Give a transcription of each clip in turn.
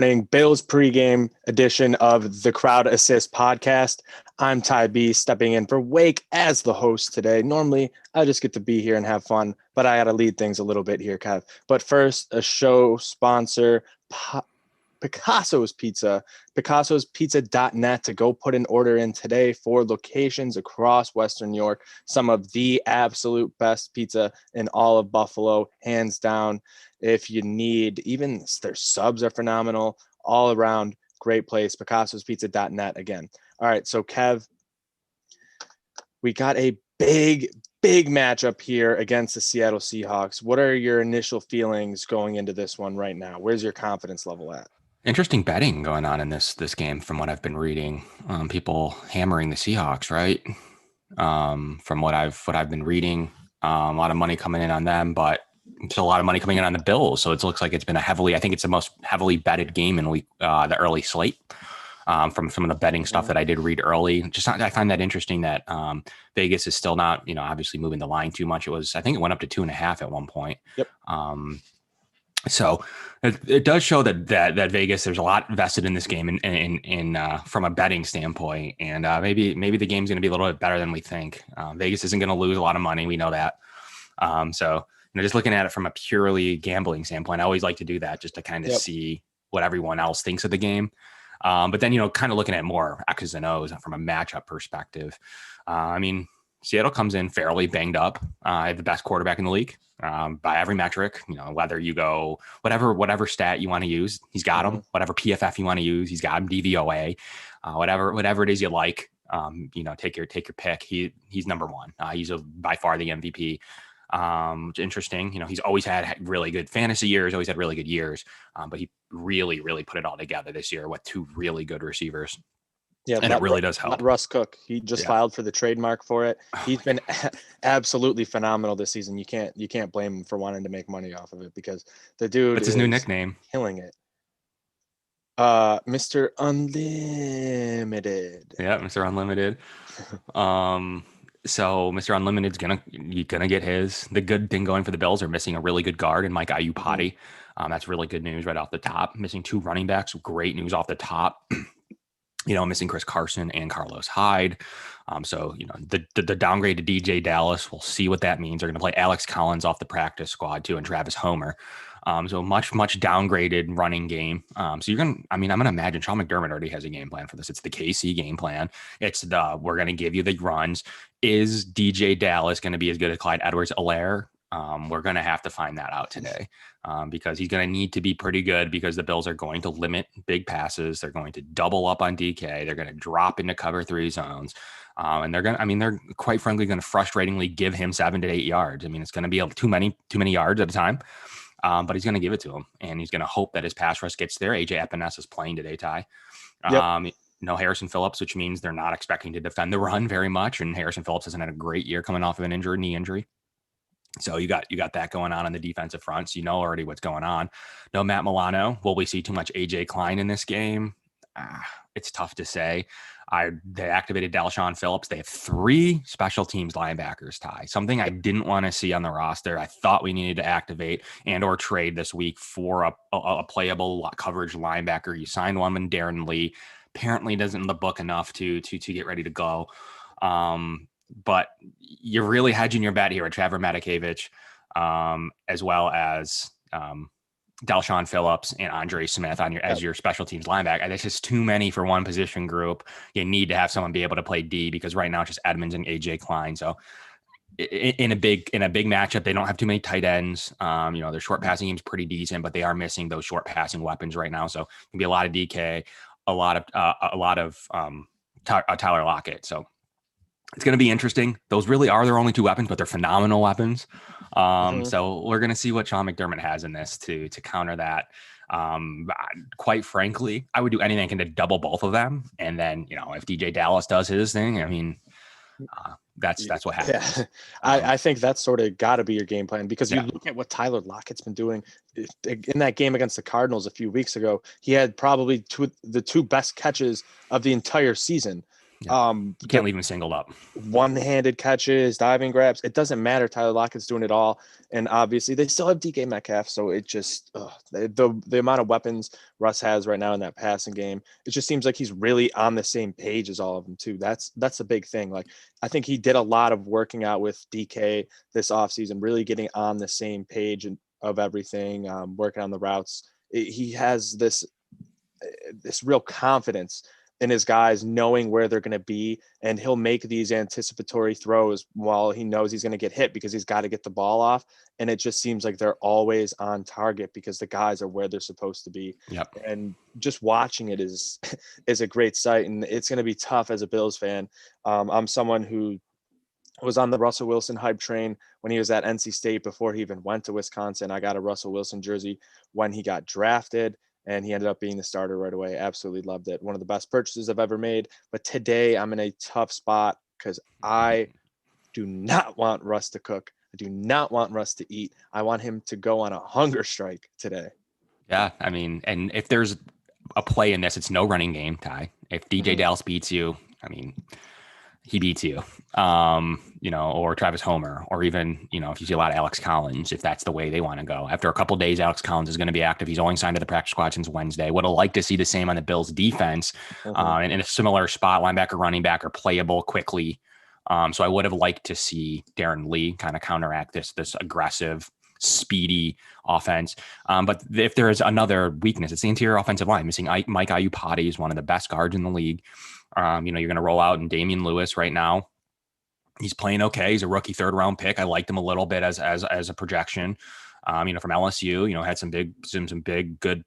Bills pregame edition of the Crowd Assist podcast. I'm Ty B, stepping in for Wake as the host today. Normally, I just get to be here and have fun, but I got to lead things a little bit here, Kev. But first, a show sponsor, Picasso's Pizza, picassospizza.net to go put an order in today for locations across Western New York. Some of the absolute best pizza in all of Buffalo, hands down. If you need, even their subs are phenomenal, all around great place, picassospizza.net again. All right, so Kev, we got a big matchup here against the Seattle Seahawks. What are your initial feelings going into this one right now? Where's your confidence level at? Interesting betting going on in this game from what I've been reading. People hammering the Seahawks, right? From what I've been reading, a lot of money coming in on them, but it's a lot of money coming in on the Bills. So it looks like it's been I think it's the most heavily betted game in the early slate. From some of the betting stuff that I did read early, I find that interesting that Vegas is still not, obviously moving the line too much. I think it went up to 2.5 at one point. Yep. So it does show that Vegas, there's a lot vested in this game in from a betting standpoint, and maybe the game's going to be a little bit better than we think. Vegas isn't going to lose a lot of money, we know that. So just looking at it from a purely gambling standpoint, I always like to do that just to kind of see what everyone else thinks of the game. But then kind of looking at more X's and O's from a matchup perspective. Seattle comes in fairly banged up. Have the best quarterback in the league by every metric. Whether you go whatever stat you want to use, he's got him. Whatever PFF you want to use, he's got him. DVOA, whatever it is you like. Take your pick. He's number one. He's by far the MVP. Interesting. He's always had really good fantasy years. Always had really good years. But he really put it all together this year with two really good receivers. Yeah, and it really does help. Russ Cook, he just filed for the trademark for it. He's been absolutely phenomenal this season. You can't blame him for wanting to make money off of it because the dude What's his new nickname? Killing it. Mr. Unlimited. Yeah, Mr. Unlimited. So Mr. Unlimited's gonna get his. The good thing going for the Bills are missing a really good guard in Mike Iupati. That's really good news right off the top. Missing two running backs, great news off the top. Missing Chris Carson and Carlos Hyde. So the downgrade to DJ Dallas, we'll see what that means. They're going to play Alex Collins off the practice squad too, and Travis Homer. So much downgraded running game. So I'm going to imagine Sean McDermott already has a game plan for this. It's the KC game plan. It's we're going to give you the runs. Is DJ Dallas going to be as good as Clyde Edwards-Helaire? We're going to have to find that out today because he's going to need to be pretty good because the Bills are going to limit big passes. They're going to double up on DK. They're going to drop into cover 3 zones. And they're quite frankly going to frustratingly give him 7 to 8 yards. It's going to be too many yards at a time. But he's going to give it to him, and he's going to hope that his pass rush gets there. AJ Epinesa is playing today, Ty. No Harrison Phillips, which means they're not expecting to defend the run very much. And Harrison Phillips hasn't had a great year coming off of an knee injury. So you got that going on the defensive front. So already what's going on. No Matt Milano. Will we see too much AJ Klein in this game? It's tough to say. They activated Dalshawn Phillips. They have 3 special teams linebackers, Ty. Something I didn't want to see on the roster. I thought we needed to activate and or trade this week for a playable coverage linebacker. You signed one in Darren Lee. Apparently doesn't the book enough to get ready to go. But you're really hedging your bet here with Trevor Matakevich, as well as Dalshawn Phillips and Andre Smith as your special teams linebacker. That's just too many for one position group. You need to have someone be able to play D because right now it's just Edmonds and AJ Klein. So in a big matchup, they don't have too many tight ends. Their short passing game is pretty decent, but they are missing those short passing weapons right now. So it can be a lot of DK, a lot of Tyler Lockett. So it's going to be interesting. Those really are their only 2 weapons, but they're phenomenal weapons. So we're going to see what Sean McDermott has in this to counter that. Quite frankly, I would do anything to double both of them. And then, if DJ Dallas does his thing, that's what happens. Yeah. I think that's sort of got to be your game plan because you look at what Tyler Lockett's been doing in that game against the Cardinals a few weeks ago. He had probably the 2 best catches of the entire season. You can't leave him singled up. One-handed catches, diving grabs. It doesn't matter. Tyler Lockett's doing it all. And obviously they still have DK Metcalf. So it just the amount of weapons Russ has right now in that passing game, it just seems like he's really on the same page as all of them too. That's the big thing. Like I think he did a lot of working out with DK this offseason, really getting on the same page of everything, working on the routes. He has this real confidence in his guys knowing where they're going to be, and he'll make these anticipatory throws while he knows he's going to get hit because he's got to get the ball off. And it just seems like they're always on target because the guys are where they're supposed to be. Yep. And just watching it is a great sight, and it's going to be tough as a Bills fan. I'm someone who was on the Russell Wilson hype train when he was at NC State before he even went to Wisconsin. I got a Russell Wilson jersey when he got drafted, and he ended up being the starter right away. Absolutely loved it. One of the best purchases I've ever made. But today I'm in a tough spot because I do not want Russ to cook. I do not want Russ to eat. I want him to go on a hunger strike today. Yeah, I mean, and if there's a play in this, it's no running game, Ty. If DJ Dallas beats you, I mean, he beats you, or Travis Homer, or even, if you see a lot of Alex Collins, if that's the way they want to go. After a couple of days, Alex Collins is going to be active. He's only signed to the practice squad since Wednesday. Would have liked to see the same on the Bills defense, and in a similar spot, linebacker, running back are playable quickly. So I would have liked to see Darren Lee kind of counteract this aggressive, speedy offense. But if there is another weakness, it's the interior offensive line. Missing Mike Iupati is one of the best guards in the league. You're going to roll out in Damien Lewis right now. He's playing okay. He's a rookie 3rd round pick. I liked him a little bit as a projection. From LSU, had some big good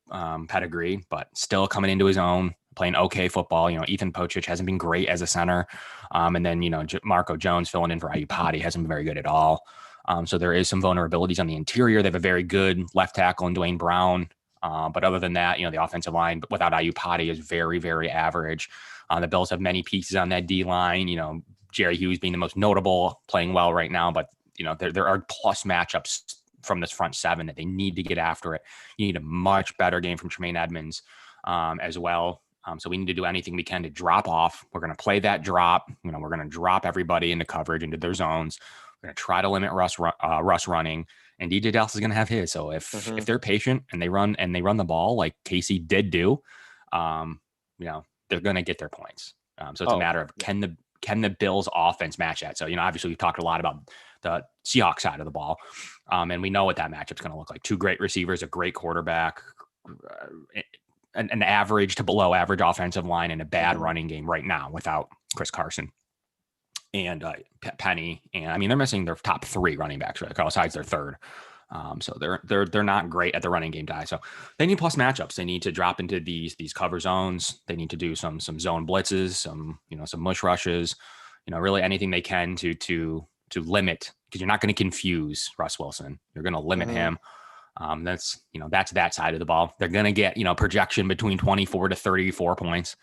pedigree, but still coming into his own, playing okay football. Ethan Pocic hasn't been great as a center. And then, Marco Jones filling in for Iupati hasn't been very good at all. So there is some vulnerabilities on the interior. They have a very good left tackle in Dwayne Brown. But other than that, the offensive line without Iupati is very, very average. The Bills have many pieces on that D line, Jerry Hughes being the most notable, playing well right now, but there are plus matchups from this front 7 that they need to get after it. You need a much better game from Tremaine Edmonds as well. So we need to do anything we can to drop off. We're going to play that drop. We're going to drop everybody into coverage, into their zones. We're going to try to limit Russ running, and DJ Dallas is going to have his. So if they're patient and they run the ball like Casey did do, they're going to get their points. So it's a matter of can the Bills offense match that? So, obviously we've talked a lot about the Seahawks side of the ball. And we know what that matchup's going to look like. 2 great receivers, a great quarterback, an average to below average offensive line, and a bad running game right now without Chris Carson and Penny. And they're missing their top 3 running backs, right? Besides their 3rd. So they're not great at the running game, die. So they need plus matchups. They need to drop into these cover zones. They need to do some zone blitzes, some mush rushes, really anything they can to limit, because you're not going to confuse Russ Wilson. You're going to limit him. That's that side of the ball. They're going to get, projection between 24 to 34 points.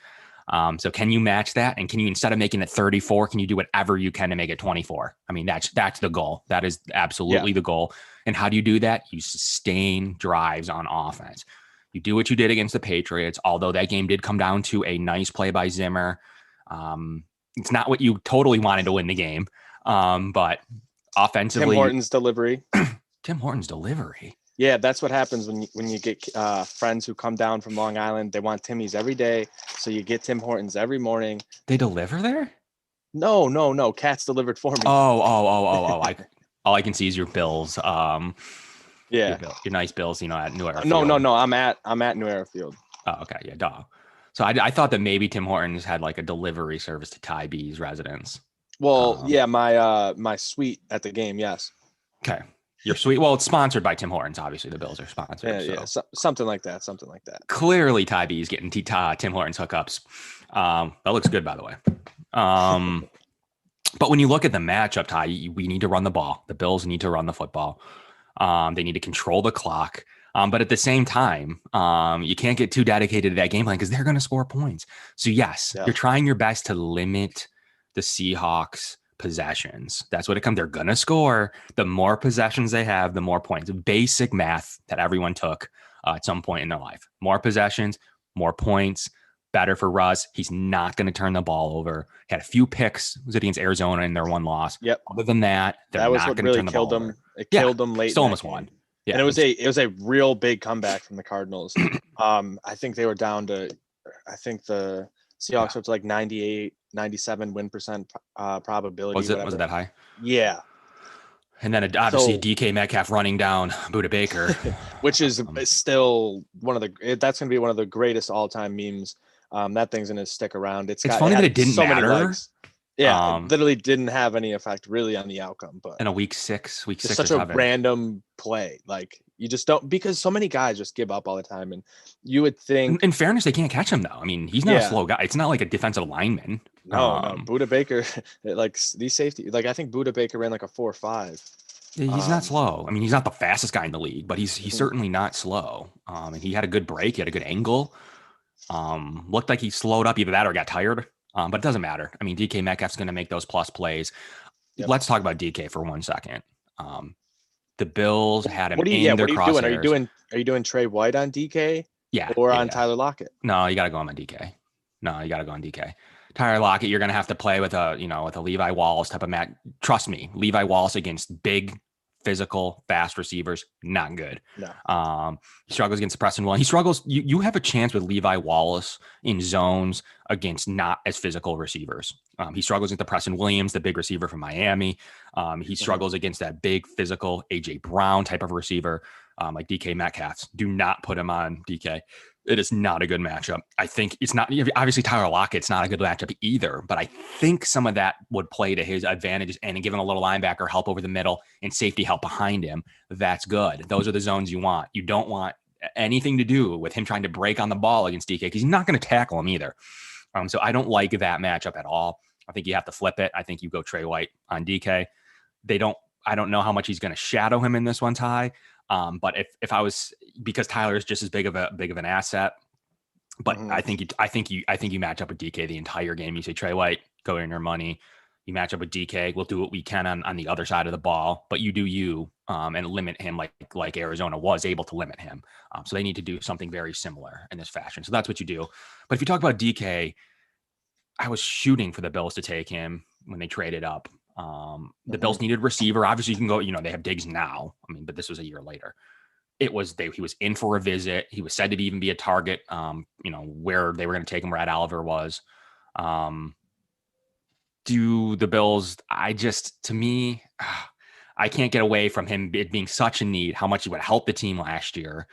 So can you match that? And can you, instead of making it 34, can you do whatever you can to make it 24? That's the goal. That is absolutely the goal. And how do you do that? You sustain drives on offense. You do what you did against the Patriots, although that game did come down to a nice play by Zimmer. It's not what you totally wanted to win the game. But offensively, Tim Hortons delivery. Yeah, that's what happens when you get friends who come down from Long Island. They want Timmy's every day, so you get Tim Hortons every morning. They deliver there? No. Cat's delivered for me. Oh. All I can see is your bills. Your nice bills, at New Era Field. No. I'm at New Era Field. Oh, okay. Yeah, duh. So I thought that maybe Tim Hortons had like a delivery service to Ty B's residence. Well, my suite at the game, yes. Okay. Your suite. Well, it's sponsored by Tim Hortons. Obviously, the Bills are sponsored. Yeah, something like that. Clearly, Ty B is getting Tim Hortons hookups. That looks good, by the way. But when you look at the matchup, Ty, we need to run the ball. The Bills need to run the football. They need to control the clock. But at the same time, you can't get too dedicated to that game plan because they're going to score points. So yes, you're trying your best to limit the Seahawks possessions. That's what it comes. They're going to score. The more possessions they have, the more points. Basic math that everyone took at some point in their life. More possessions, more points, better for Russ. He's not going to turn the ball over. Had a few picks. Was it against Arizona in their one loss? Yep. Other than that, they're that was not what going to really turn the killed ball them. over. It killed them late. Still in almost that game. won. Yeah, and it was a real big comeback from the Cardinals. I think they were down to, I think the Seahawks were to like 98, 97 win percent probability. Was it that high? Yeah. And then obviously DK Metcalf running down Buda Baker, which is still that's going to be one of the greatest all-time memes. That thing's going to stick around. It's funny that it didn't matter. Many legs. Yeah, it literally didn't have any effect really on the outcome. But in a week six, it's such a random play. Like you just don't, because so many guys just give up all the time, and you would think. In fairness, they can't catch him though. I mean, he's not a slow guy. It's not like a defensive lineman. No, Buda Baker, like these safety, like I think Buda Baker ran like a 4.5. Yeah, he's not slow. I mean, he's not the fastest guy in the league, but he's certainly not slow. And he had a good break. He had a good angle. Looked like he slowed up, either that or got tired. But it doesn't matter. I mean, DK Metcalf's going to make those plus plays. Yep. Let's talk about DK for 1 second. The Bills had him in their crosshairs. Are you doing Trey White on DK? Yeah. Or on Tyler Lockett? No, you got to go on DK. Tyler Lockett, you're going to have to play with a Levi Wallace type of match. Trust me, Levi Wallace against big, physical, fast receivers, not good. No. He struggles against Preston Williams. He struggles. You have a chance with Levi Wallace in zones against not as physical receivers. He struggles against the Preston Williams, the big receiver from Miami. He struggles against that big, physical AJ Brown type of receiver, like DK Metcalf. Do not put him on DK. It is not a good matchup. I think it's not, obviously Tyler Lockett's not a good matchup either, but I think some of that would play to his advantages, and give him a little linebacker help over the middle and safety help behind him. That's good. Those are the zones you want. You don't want anything to do with him trying to break on the ball against DK, because he's not going to tackle him either. So I don't like that matchup at all. I think you have to flip it. I think you go Trey White on DK. I don't know how much he's going to shadow him in this one, Ty. But if I was, because Tyler is just as big of an asset, but I think you match up with DK the entire game. You say Trey White, go in your money. You match up with DK. We'll do what we can on the other side of the ball, but you do you, and limit him like Arizona was able to limit him. So they need to do something very similar in this fashion. So that's what you do. But if you talk about DK, I was shooting for the Bills to take him when they traded up. The Bills needed receiver. Obviously, you can go, they have Diggs now. I mean, but this was a year later. He was in for a visit. He was said to even be a target, where they were going to take him, where Ed Oliver was. Do the Bills, I can't get away from him it being such a need, how much he would help the team last year.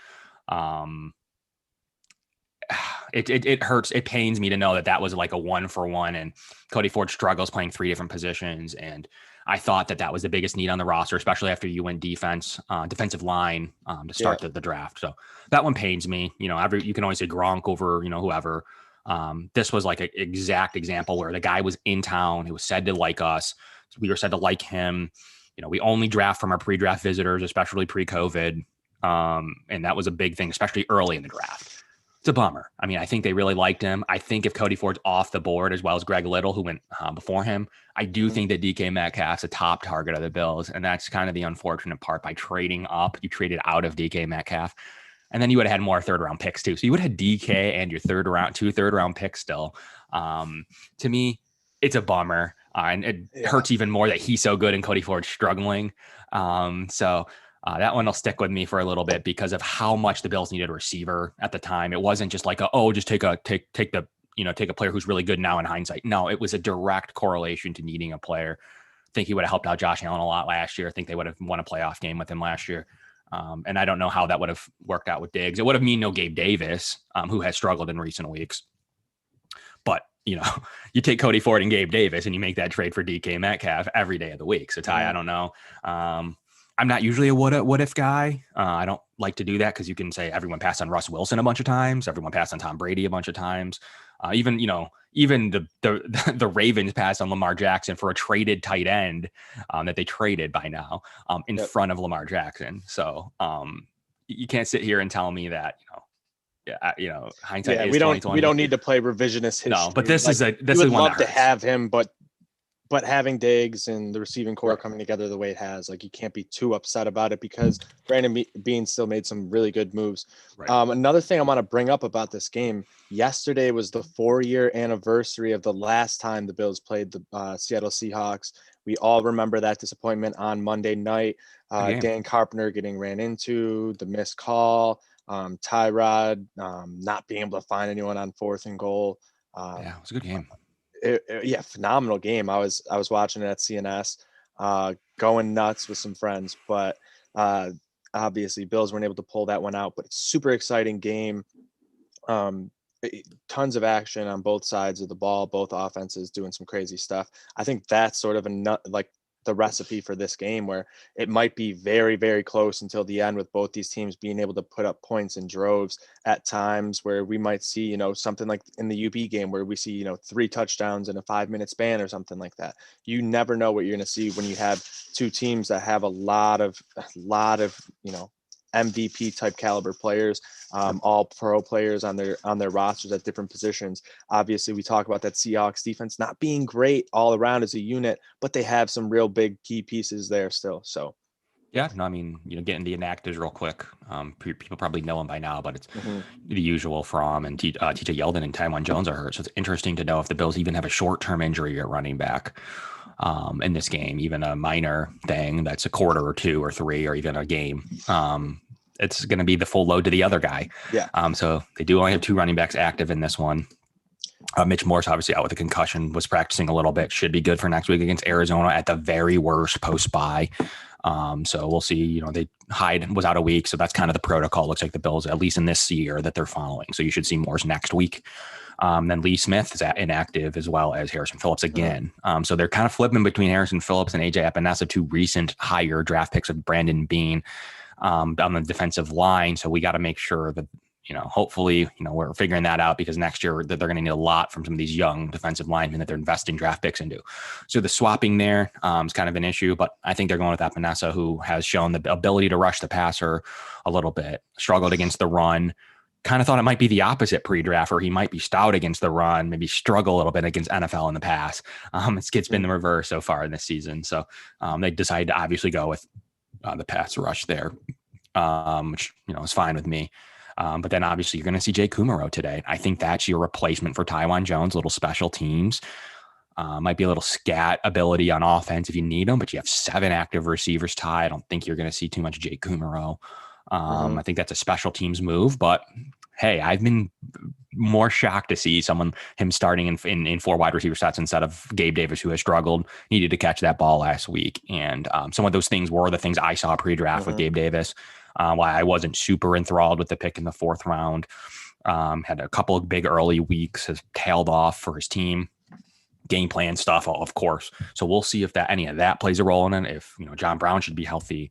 It hurts. It pains me to know that was like a 1-for-1, and Cody Ford struggles playing 3 different positions. And I thought that was the biggest need on the roster, especially after you win defensive line to start the draft. So that one pains me. You can always say Gronk over, whoever. This was like an exact example where the guy was in town. He was said to like us. We were said to like him. We only draft from our pre-draft visitors, especially pre-COVID. And that was a big thing, especially early in the draft. It's a bummer. I mean, I think they really liked him. I think if Cody Ford's off the board, as well as Greg Little, who went before him, I do think that DK Metcalf's a top target of the Bills. And that's kind of the unfortunate part. By trading up, you traded out of DK Metcalf. And then you would have had more 3rd-round picks too. So you would have had DK and your 2 3rd-round picks still. To me, it's a bummer. And it hurts even more that he's so good and Cody Ford's struggling. That one will stick with me for a little bit because of how much the Bills needed a receiver at the time. It wasn't just like just take a player who's really good now in hindsight. No, it was a direct correlation to needing a player. I think he would have helped out Josh Allen a lot last year. I think they would have won a playoff game with him last year. And I don't know how that would have worked out with Diggs. It would have mean no Gabe Davis, who has struggled in recent weeks. But, you take Cody Ford and Gabe Davis and you make that trade for DK Metcalf every day of the week. So Ty, I don't know. I'm not usually a what if guy. I don't like to do that because you can say everyone passed on Russ Wilson a bunch of times. Everyone passed on Tom Brady a bunch of times. Even the Ravens passed on Lamar Jackson for a traded tight end that they traded by now in front of Lamar Jackson. So you can't sit here and tell me that hindsight is 2020. We don't need to play revisionist history. No, but this is we would love to have him, but but having Diggs and the receiving core Right. coming together the way it has, like you can't be too upset about it because Brandon Bean still made some really good moves. Right. Another thing I want to bring up about this game, yesterday was the 4-year anniversary of the last time the Bills played the Seattle Seahawks. We all remember that disappointment on Monday night. Good game. Dan Carpenter getting ran into, the missed call, Tyrod not being able to find anyone on 4th and goal. Yeah, it was a good game. Yeah, phenomenal game. I was watching it at CNS, going nuts with some friends, but uh, obviously Bills weren't able to pull that one out. But it's super exciting game. Tons of action on both sides of the ball, both offenses doing some crazy stuff. I think that's sort of like the recipe for this game, where it might be very, very close until the end, with both these teams being able to put up points in droves at times, where we might see, something like in the UB game where we see, 3 touchdowns in a 5-minute span or something like that. You never know what you're going to see when you have two teams that have a lot of, MVP type caliber players, all pro players on their rosters at different positions. Obviously, we talk about that Seahawks defense not being great all around as a unit, but they have some real big key pieces there still. So Yeah, no, I mean, getting the Inactives real quick. People probably know him by now, but it's the usual from and TJ Yeldon and Taiwan Jones are hurt. So it's interesting to know if the Bills even have a short-term injury at running back in this game, even a minor thing that's a quarter or 2 or 3 or even a game. It's going to be the full load to the other guy. Yeah. So they do only have 2 running backs active in this one. Mitch Morse, obviously out with a concussion, was practicing a little bit. Should be good for next week against Arizona at the very worst post-bye. So we'll see. Hyde was out a week, so that's kind of the protocol. Looks like the Bills, at least in this year, that they're following. So you should see Morse next week. Then Lee Smith is inactive, as well as Harrison Phillips again. So they're kind of flipping between Harrison Phillips and AJ Epinesa, 2 recent higher draft picks of Brandon Bean on the defensive line. So we got to make sure that, hopefully, we're figuring that out, because next year that they're going to need a lot from some of these young defensive linemen that they're investing draft picks into. So the swapping there is kind of an issue, but I think they're going with Epinesa, who has shown the ability to rush the passer a little bit, struggled against the run. Kind of thought it might be the opposite pre-draft, where he might be stout against the run, maybe struggle a little bit against NFL in the pass. It's been the reverse so far in this season. So they decided to obviously go with the pass rush there, which, is fine with me. But then obviously you're going to see Jay Kumaro today. I think that's your replacement for Taiwan Jones, little special teams. Might be a little scat ability on offense if you need them, but you have 7 active receivers, Ty. I don't think you're going to see too much Jay Kumaro. I think that's a special teams move, but hey, I've been more shocked to see him starting in 4 wide receiver sets instead of Gabe Davis, who has struggled, needed to catch that ball last week. And some of those things were the things I saw pre-draft with Gabe Davis. Why I wasn't super enthralled with the pick in the 4th round. Had a couple of big early weeks, has tailed off for his team. Game plan stuff, of course. So we'll see if any of that plays a role in it. If John Brown should be healthy.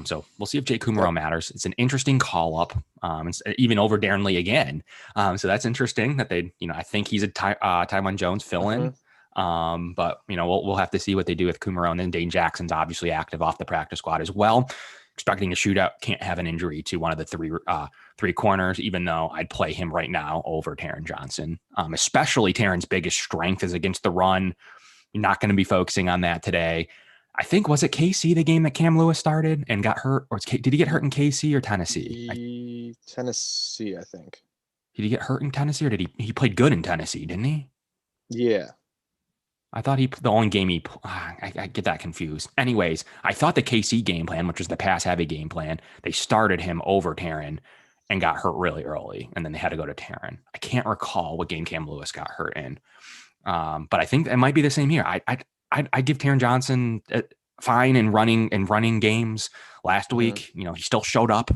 So we'll see if Jay Kumaro matters. It's an interesting call up, even over Darren Lee again. So that's interesting that they, I think he's a Taiwan Jones fill in. But we'll have to see what they do with Kumaro. And then Dane Jackson's obviously active off the practice squad as well. Expecting a shootout, can't have an injury to one of the three corners, even though I'd play him right now over Taron Johnson. Especially Taron's biggest strength is against the run. You're not going to be focusing on that today. I think, was it KC, the game that Cam Lewis started and got hurt? Or did he get hurt in KC or Tennessee? Tennessee, I think. Did he get hurt in Tennessee, or did he played good in Tennessee, didn't he? Yeah. I thought the only game I get that confused. Anyways, I thought the KC game plan, which was the pass heavy game plan, they started him over Taron and got hurt really early. And then they had to go to Taron. I can't recall what game Cam Lewis got hurt in. But I think it might be the same here. I give Taron Johnson fine in running games last week. He still showed up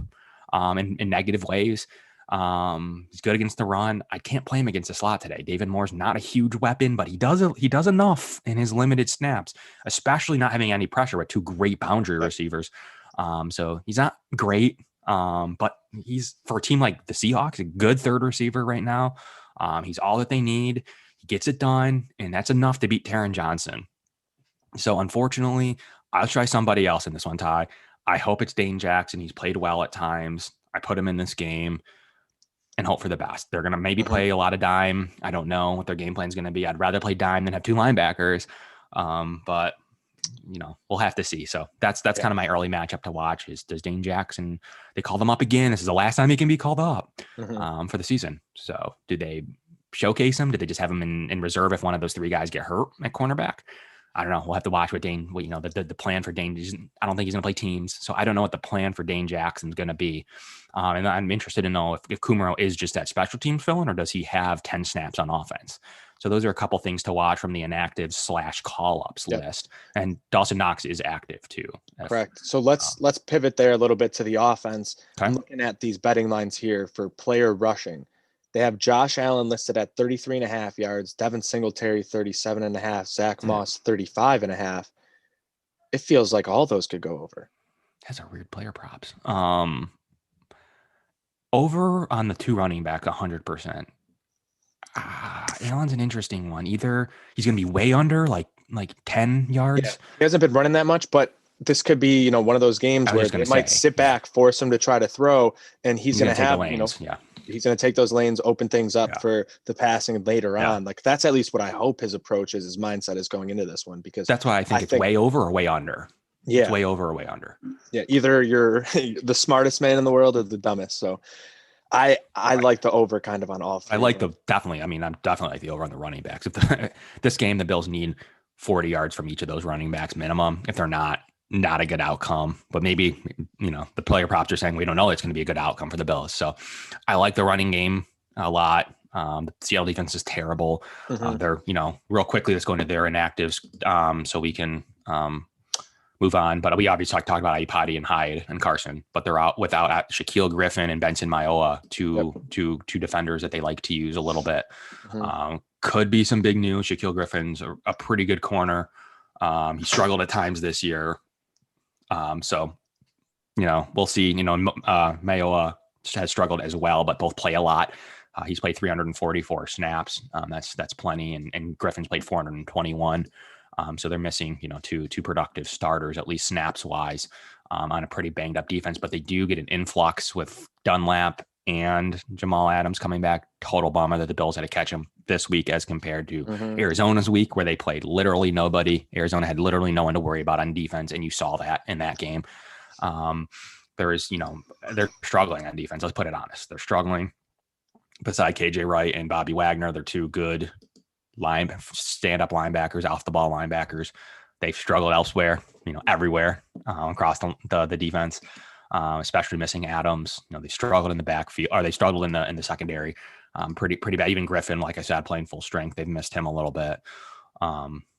in negative ways. He's good against the run. I can't play him against the slot today. David Moore's not a huge weapon, but he does enough in his limited snaps, especially not having any pressure with 2 great boundary receivers. So he's not great, but he's, for a team like the Seahawks, a good 3rd receiver right now. He's all that they need. He gets it done, and that's enough to beat Taron Johnson. So unfortunately, I'll try somebody else in this one, Ty. I hope it's Dane Jackson. He's played well at times. I put him in this game and hope for the best. They're going to maybe play a lot of dime. I don't know what their game plan is going to be. I'd rather play dime than have 2 linebackers. But we'll have to see. So that's kind of my early matchup to watch is, does Dane Jackson, they call them up again. This is the last time he can be called up for the season. So did they showcase him? Did they just have him in reserve if one of those three guys get hurt at cornerback? I don't know. We'll have to watch what Dane, the plan for Dane. I don't think he's going to play teams. So I don't know what the plan for Dane Jackson's going to be. And I'm interested to know if Kumaro is just that special teams fill-in, or does he have 10 snaps on offense? So those are a couple things to watch from the inactives / call-ups list. And Dawson Knox is active too. Correct. So let's pivot there a little bit to the offense. Okay. I'm looking at these betting lines here for player rushing. They have Josh Allen listed at 33.5 yards, Devin Singletary 37.5, Zach Moss 35.5. It feels like all those could go over. That's a weird player props. Over on the two running back 100%. Allen's an interesting one. Either he's going to be way under, like 10 yards. Yeah. He hasn't been running that much, but this could be, one of those games where they might sit back, force him to try to throw, and he's going to have, he's going to take those lanes, open things up for the passing later on. Like that's at least what I hope his approach is, his mindset is going into this one, because that's why I think it's way over or way under. Yeah. It's way over or way under. Yeah. Either you're the smartest man in the world or the dumbest. So I like the over kind of on all three. I like I'm definitely like the over on the running backs. If this game, the Bills need 40 yards from each of those running backs minimum. If they're not a good outcome, but maybe, the player props are saying we don't know it's going to be a good outcome for the Bills. So I like the running game a lot. The Seattle defense is terrible. They're, real quickly, let's go into their inactives so we can move on. But we obviously talked about Iupati and Hyde and Carson, but they're out without Shaquille Griffin and Benson Mayowa, two defenders that they like to use a little bit. Could be some big news. Shaquille Griffin's a pretty good corner. He struggled at times this year. So, we'll see. Mayowa has struggled as well, but both play a lot. He's played 344 snaps. That's plenty. And Griffin's played 421. So they're missing, two productive starters, at least snaps wise, on a pretty banged up defense. But they do get an influx with Dunlap and Jamal Adams coming back. Total bummer that the Bills had to catch him this week as compared to Arizona's week, where they played literally nobody. Arizona had literally no one to worry about on defense, and you saw that in that game. They're struggling on defense. Let's put it honest. They're struggling. Beside KJ Wright and Bobby Wagner, they're two good stand-up linebackers, off-the-ball linebackers. They've struggled elsewhere, everywhere across the defense, especially missing Adams. They struggled in the backfield, or they struggled in the secondary. Pretty bad. Even Griffin, like I said, playing full strength, they've missed him a little bit.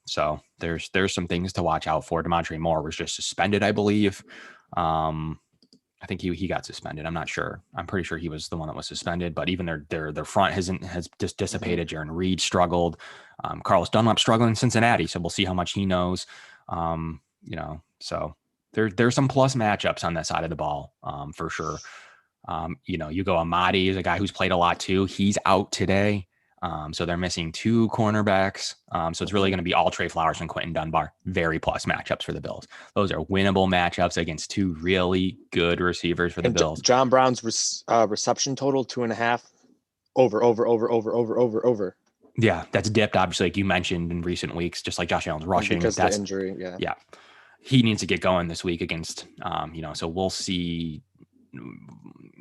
So there's some things to watch out for. DeMontre Moore was just suspended, I believe. I think he got suspended. I'm not sure. I'm pretty sure he was the one that was suspended. But even their front has just dissipated. Jaron Reed struggled. Carlos Dunlap struggling in Cincinnati. So we'll see how much he knows. So there's some plus matchups on that side of the ball for sure. You go Amadi is a guy who's played a lot too. He's out today. So they're missing two cornerbacks. So it's really going to be all Trey Flowers and Quentin Dunbar. Very plus matchups for the Bills. Those are winnable matchups against two really good receivers for the Bills. John Brown's reception total 2.5 over. Yeah, that's dipped, obviously, like you mentioned in recent weeks, just like Josh Allen's rushing. Because of the injury, yeah. He needs to get going this week against, so we'll see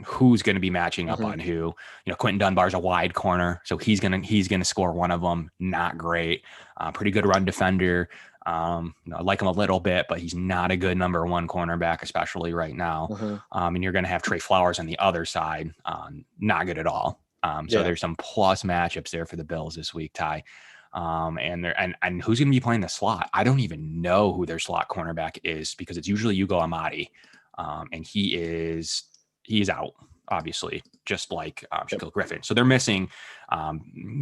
who's going to be matching up on who. Quentin Dunbar's a wide corner, so he's gonna score one of them. Not great, pretty good run defender. I like him a little bit, but he's not a good number one cornerback, especially right now. And you're going to have Trey Flowers on the other side, not good at all. There's some plus matchups there for the Bills this week, Ty. And who's going to be playing the slot? I don't even know who their slot cornerback is, because it's usually Ugo Amadi. And he's out, obviously, just like Shaquille Griffin. So they're missing,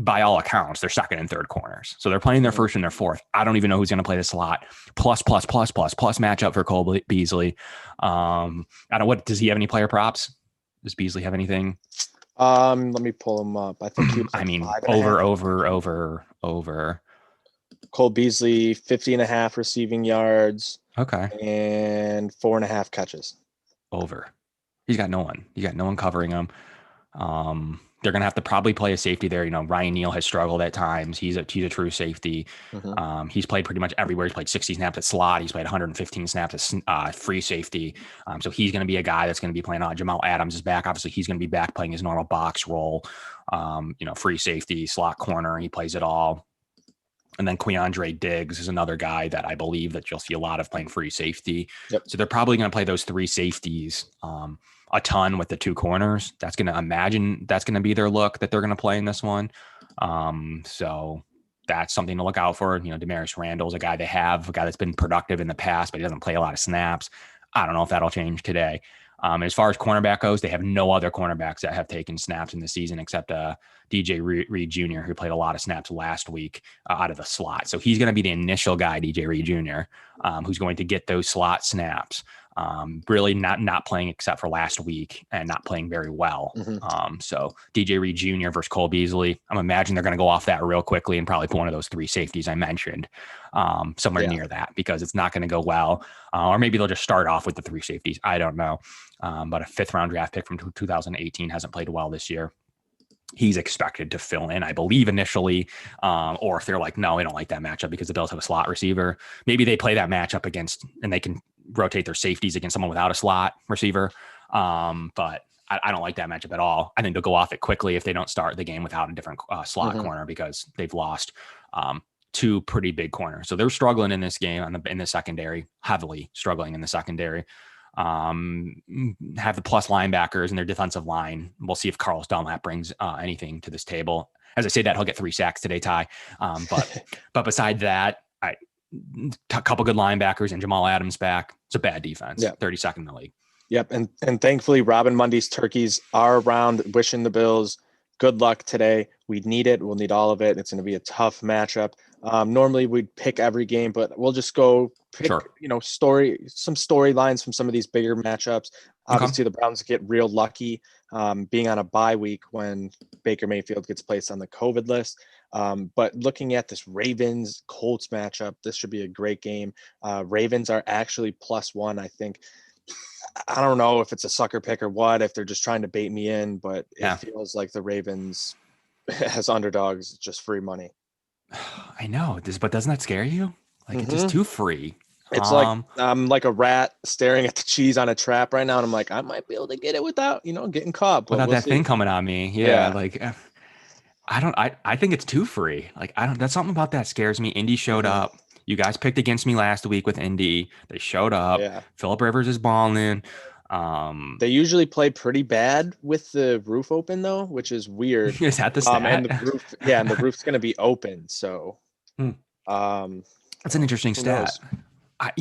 by all accounts, their second and third corners. So they're playing their first and their fourth. I don't even know who's going to play the slot. Plus matchup for Cole Beasley. I don't what does he have any player props? Does Beasley have anything? Let me pull him up. I think he was over. Cole Beasley, 50.5 receiving yards. Okay. And 4.5 catches. Over. He's got no one. Covering him. They're going to have to probably play a safety there. Ryan Neal has struggled at times. He's a true safety. He's played pretty much everywhere. He's played 60 snaps at slot. He's played 115 snaps at free safety. So he's going to be a guy that's going to be playing. Jamal Adams is back. Obviously, he's going to be back playing his normal box role. Free safety, slot corner. He plays it all. And then Queandre Diggs is another guy that I believe that you'll see a lot of playing free safety. Yep. So they're probably going to play those three safeties a ton with the two corners. That's going to be their look that they're going to play in this one. So that's something to look out for. Damaris Randall's a guy they have, a guy that's been productive in the past, but he doesn't play a lot of snaps. I don't know if that'll change today. As far as cornerback goes, they have no other cornerbacks that have taken snaps in the season except DJ Reed Jr., who played a lot of snaps last week out of the slot. So he's going to be the initial guy, DJ Reed Jr., who's going to get those slot snaps. Really not playing except for last week and not playing very well. So DJ Reed Jr. versus Cole Beasley, I'm imagining they're going to go off that real quickly and probably put one of those three safeties I mentioned somewhere near that, because it's not going to go well. Or maybe they'll just start off with the three safeties. I don't know. But a 5th round draft pick from 2018 hasn't played well this year. He's expected to fill in, I believe, initially. Or if they're like, no, we don't like that matchup because the Bills have a slot receiver, maybe they play that matchup against, and they can rotate their safeties against someone without a slot receiver. But I don't like that matchup at all. I think they'll go off it quickly if they don't start the game without a different slot corner, because they've lost two pretty big corners. So they're struggling in this game in the secondary, heavily struggling in the secondary. Have the plus linebackers and their defensive line. We'll see if Carlos Dunlap brings anything to this table. As I say that, he'll get 3 sacks today, Ty. But beside that, a couple good linebackers and Jamal Adams back. It's a bad defense. 32nd in the league. Yep. And thankfully, Robin Mundy's turkeys are around, wishing the Bills good luck today. We need it. We'll need all of it. It's going to be a tough matchup. Normally we'd pick every game, but we'll just go pick, some storylines from some of these bigger matchups. Obviously, the Browns get real lucky being on a bye week when Baker Mayfield gets placed on the COVID list. But looking at this Ravens-Colts matchup, this should be a great game. Ravens are actually +1, I think. I don't know if it's a sucker pick or what, if they're just trying to bait me in, but it feels like the Ravens as underdogs, just free money. I know this, but doesn't that scare you? Like it's just too free. It's like I'm like a rat staring at the cheese on a trap right now, and I'm like, I might be able to get it without, getting caught. But without that thing coming on me. Yeah. Like I think it's too free. Like that's something about that scares me. Indy showed up. You guys picked against me last week with Indy. They showed up. Yeah. Phillip Rivers is balling. They usually play pretty bad with the roof open though, which is weird. Is that the stat? And the roof, and the roof's going to be open. So, that's an interesting stat.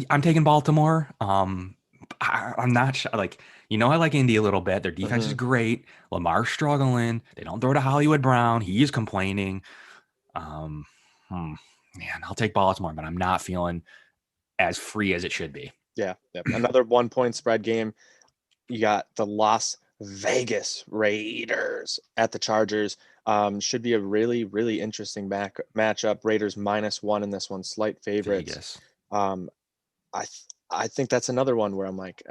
I'm taking Baltimore. I'm not sure. Like, I like Indy a little bit. Their defense is great. Lamar's struggling. They don't throw to Hollywood Brown. He is complaining. Man, I'll take Baltimore, but I'm not feeling as free as it should be. Yeah. Another 1-point spread game. You got the Las Vegas Raiders at the Chargers. Should be a really, really interesting matchup. Raiders -1 in this one, slight favorites. I think that's another one where I'm like,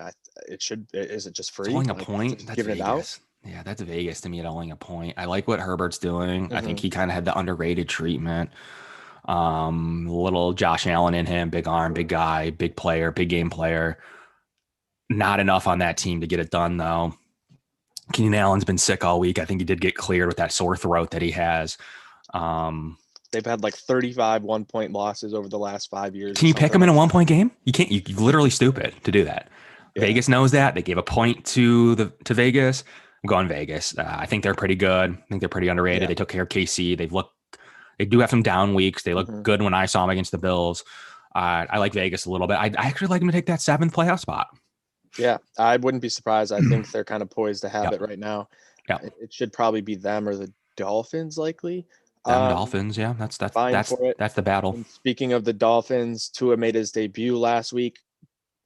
is it just free? It's only a point. That's giving Vegas. It out? Yeah, that's Vegas to me at only a point. I like what Herbert's doing. I think he kind of had the underrated treatment. Little Josh Allen in him, big arm, big guy, big player, big game player. Not enough on that team to get it done though. Keenan Allen's been sick all week. I think he did get cleared with that sore throat that he has. They've had like 35 1-point losses over the last 5 years. Can you pick them in a 1-point game? You can't. You're literally stupid to do that. Yeah. Vegas knows that. They gave a point to Vegas. I'm going Vegas. I think they're pretty good. I think they're pretty underrated. Yeah. They took care of KC. They do have some down weeks. They look good when I saw them against the Bills. I like Vegas a little bit. I actually like them to take that 7th playoff spot. Yeah, I wouldn't be surprised. I think they're kind of poised to have it right now. Yeah, it should probably be them or the Dolphins, likely. Dolphins, yeah, that's the battle. And speaking of the Dolphins, Tua made his debut last week.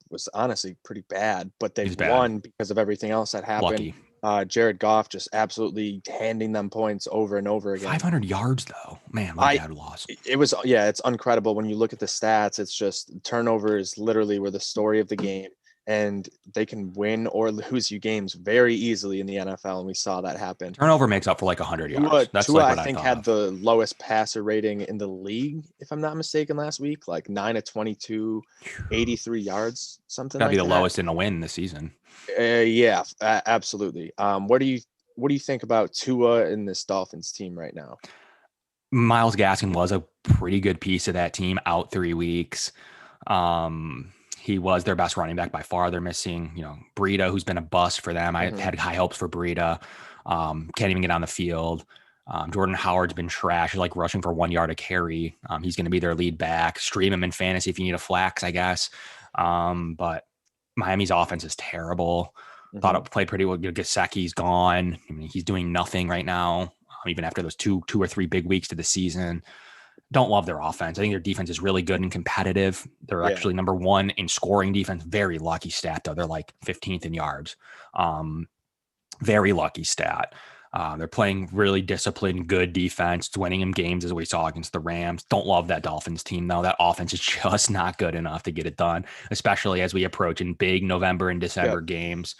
Was honestly pretty bad, but they won because of everything else that happened. Lucky. Jared Goff just absolutely handing them points over and over again. 500 yards though, man. My dad lost. It's incredible when you look at the stats. It's just turnover is literally were the story of the game. and they can win or lose you games very easily in the NFL, and we saw that happen. Turnover makes up for like 100 yards. That's Tua, like I what I think, thought had of. the lowest passer rating in the league, if I'm not mistaken, last week, like 9 of 22, 83 yards, something That'd be like the that. lowest in a win this season. Yeah, absolutely. What do you think about Tua in this Dolphins team right now? Myles Gaskin was a pretty good piece of that team out 3 weeks. He was their best running back by far. They're missing, Breida, who's been a bust for them. I had high hopes for Breida. Can't even get on the field. Jordan Howard's been trash. He's like rushing for 1 yard a carry. He's going to be their lead back. Stream him in fantasy if you need a flex, I guess. But Miami's offense is terrible. Thought it played pretty well. Gesicki's gone. I mean, he's doing nothing right now, even after those two or three big weeks to the season. Don't love their offense. I think their defense is really good and competitive. They're actually number one in scoring defense. Very lucky stat, though. They're like 15th in yards. Very lucky stat. They're playing really disciplined, good defense, winning them games as we saw against the Rams. Don't love that Dolphins team, though. That offense is just not good enough to get it done, especially as we approach in big November and December games.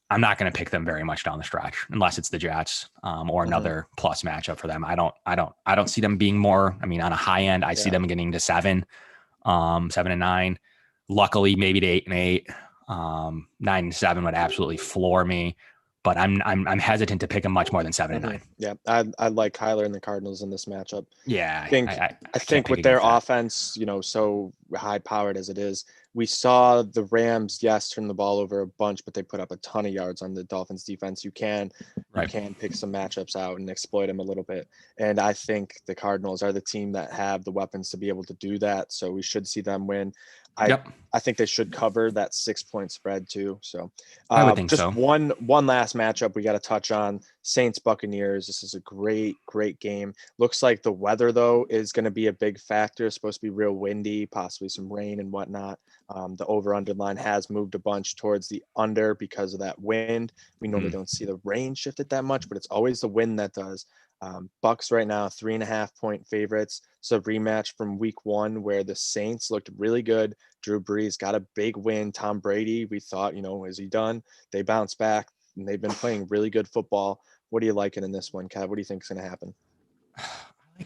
I'm not going to pick them very much down the stretch unless it's the Jets or another plus matchup for them. I don't see them being more. I mean, on a high end, I see them getting to 7-9. Luckily, maybe to 8-8. 9-7 would absolutely floor me, but I'm hesitant to pick them much more than 7-9. Yeah, I like Kyler and the Cardinals in this matchup. Yeah, I think with their offense, so high powered as it is, we saw the Rams, turn the ball over a bunch, but they put up a ton of yards on the Dolphins defense. You can pick some matchups out and exploit them a little bit. And I think the Cardinals are the team that have the weapons to be able to do that. So we should see them win. I think they should cover that 6-point spread too. So I would think just so. one last matchup we got to touch on: Saints Buccaneers. This is a great game. Looks like the weather though is going to be a big factor. It's supposed to be real windy, possibly some rain and whatnot. The over-under line has moved a bunch towards the under because of that wind. We normally don't see the rain shifted that much, but it's always the wind that does. Bucks right now 3.5-point favorites. So rematch from week 1 where the Saints looked really good. Drew Brees got a big win. Tom Brady, we thought, is he done? They bounced back and they've been playing really good football. What are you liking in this one, Kev? What do you think is going to happen?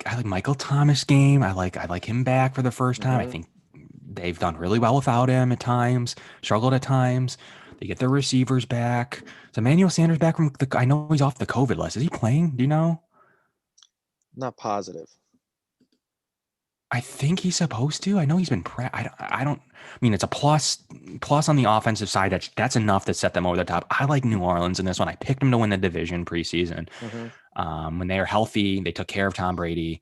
I like Michael Thomas game. I like him back for the first time. I think they've done really well without him at times, struggled at times. They get their receivers back. Is Emmanuel Sanders back from I know he's off the COVID list. Is he playing? Do you know? Not positive. I think he's supposed to. I know he's been I mean, it's a plus on the offensive side. That's enough to set them over the top. I like New Orleans in this one. I picked them to win the division preseason. When they are healthy, they took care of Tom Brady.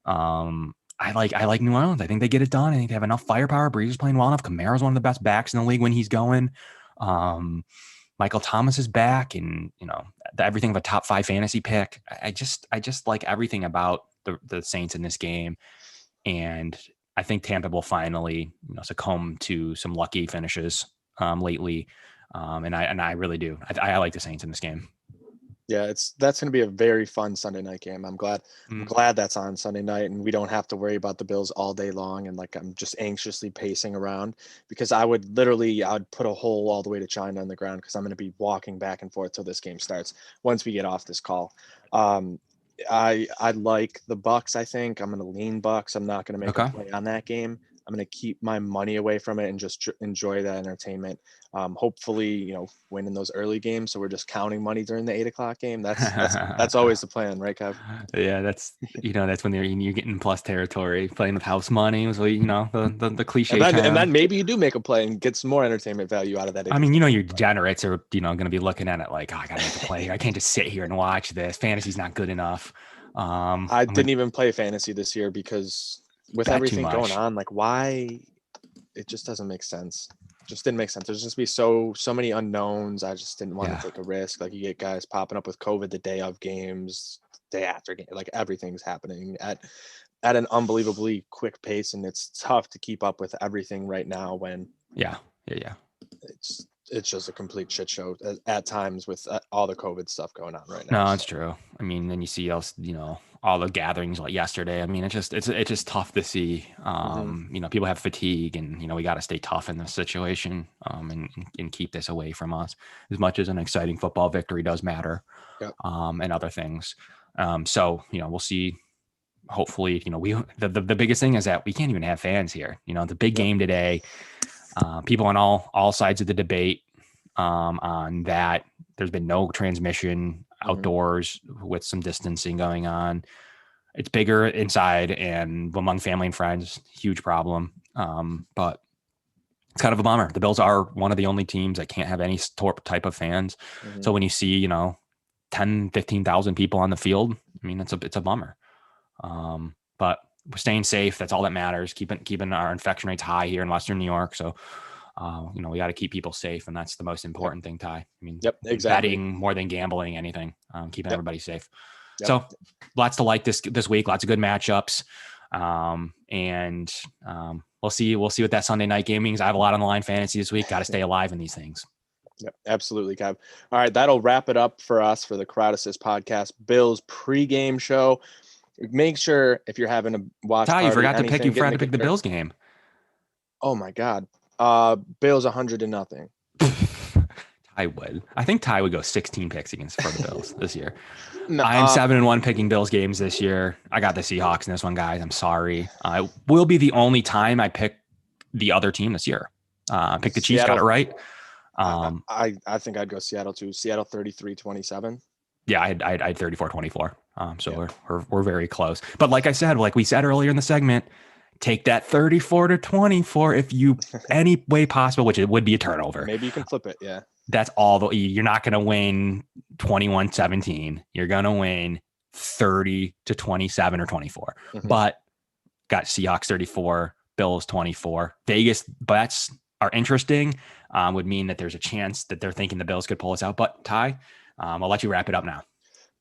I like New Orleans. I think they get it done. I think they have enough firepower. Breeze is playing well enough. Kamara's one of the best backs in the league when he's going. Michael Thomas is back, and everything of a top 5 fantasy pick. I just like everything about the Saints in this game, and I think Tampa will finally succumb to some lucky finishes lately, and I really do. I like the Saints in this game. Yeah, that's going to be a very fun Sunday night game. I'm glad that's on Sunday night and we don't have to worry about the Bills all day long. And I'm just anxiously pacing around because I'd put a hole all the way to China on the ground because I'm going to be walking back and forth till this game starts once we get off this call. I like the Bucks. I think I'm going to lean Bucks. I'm not going to make a play on that game. I'm going to keep my money away from it and just enjoy that entertainment. Hopefully, win in those early games. So we're just counting money during the 8:00 game. That's always the plan, right, Kev? Yeah, that's when you're getting plus territory, playing with house money. So the cliche. And then maybe you do make a play and get some more entertainment value out of that. I mean, your degenerates are going to be looking at it like, I got to make a play. I can't just sit here and watch this. Fantasy's not good enough. I didn't even play fantasy this year because with everything going on, like why it just doesn't make sense. Just didn't make sense. There's just be so many unknowns. I just didn't want to take a risk. Like you get guys popping up with COVID the day of games, day after game, like everything's happening at an unbelievably quick pace. And it's tough to keep up with everything right now when it's just a complete shit show at times with all the COVID stuff going on right now. No, it's true. I mean, then you see else, all the gatherings like yesterday. I mean, it's just tough to see. People have fatigue, and we got to stay tough in this situation, and keep this away from us. As much as an exciting football victory does matter, Yep. and other things. So we'll see. Hopefully, the biggest thing is that we can't even have fans here. The big game today. People on all sides of the debate on that. There's been no transmission outdoors with some distancing going on. It's bigger inside and among family and friends, huge problem. But it's kind of a bummer. The Bills are one of the only teams that can't have any type of fans. So when you see, 10, 15,000 people on the field, I mean, it's a bummer. But we're staying safe. That's all that matters. Keeping our infection rates high here in Western New York. So, we got to keep people safe, and that's the most important thing, Ty. I mean, exactly. Betting more than gambling, anything, keeping everybody safe. So lots to like this week, lots of good matchups. And we'll see what that Sunday night game means. I have a lot on the line fantasy this week. Got to stay alive in these things. Yep, absolutely, Kev. All right, that'll wrap it up for us for the Crowd Assist podcast, Bills pregame show. Make sure if you're having a watch Ty, party, you forgot to pick the the Bills game. Oh my God. Bills 100-0. I think Ty would go 16 picks for the Bills this year. No, I'm 7-1 picking Bills games this year. I got the Seahawks in this one, guys. I'm sorry. It will be the only time I pick the other team this year. Pick the Chiefs, got it right. I think I'd go Seattle too. Seattle 33-27. Yeah, I had 34-24. So we're very close. But like I said, like we said earlier in the segment, take that 34-24 if you any way possible, which it would be a turnover. Maybe you can flip it. Yeah. That's all. You're not going to win 21-17. You're going to win 30-27 or 24. But got Seahawks 34, Bills 24. Vegas bets are interesting. Would mean that there's a chance that they're thinking the Bills could pull us out. But Ty, I'll let you wrap it up now.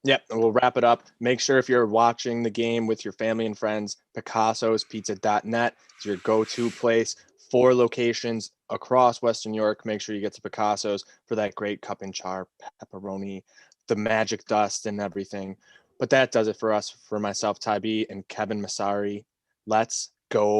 Yep, we'll wrap it up. Make sure if you're watching the game with your family and friends, Picasso'sPizza.net is your go-to place. 4 locations across Western New York. Make sure you get to Picasso's for that great cup and char, pepperoni, the magic dust and everything. But that does it for us, for myself, Ty B, and Kevin Masari. Let's go.